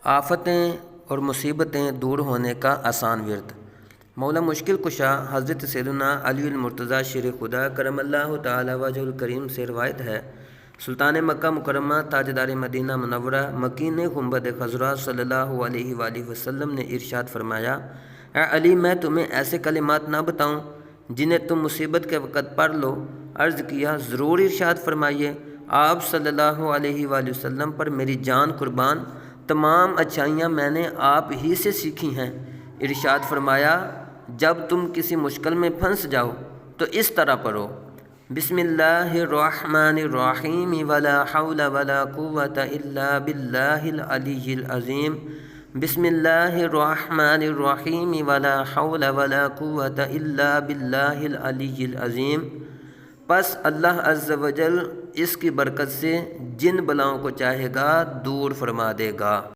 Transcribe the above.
آفتیں اور مصیبتیں دور ہونے کا آسان ورد۔ مولا مشکل کشا حضرت سیدنا علی المرتضیٰ شیر خدا کرم اللہ تعالی وجہ الکریم سے روایت ہے، سلطان مکہ مکرمہ تاجدار مدینہ منورہ مکین گنبد خضرا صلی اللہ علیہ وآلہ وسلم نے ارشاد فرمایا، اے علی میں تمہیں ایسے کلمات نہ بتاؤں جنہیں تم مصیبت کے وقت پڑھ لو؟ عرض کیا ضرور، ارشاد فرمائیے۔ آپ صلی اللہ علیہ وآلہ وسلم پر میری جان قربان، تمام اچھائیاں میں نے آپ ہی سے سیکھی ہیں۔ ارشاد فرمایا، جب تم کسی مشکل میں پھنس جاؤ تو اس طرح پڑھو، بسم اللہ الرحمن الرحیم ولا حول ولا قوة الا باللہ العلی العظیم، بسم اللہ الرحمن الرحیم ولا حول ولا قوة الا باللہ العلی العظیم۔ پس اللہ عز و جل اس کی برکت سے جن بلاؤں کو چاہے گا دور فرما دے گا۔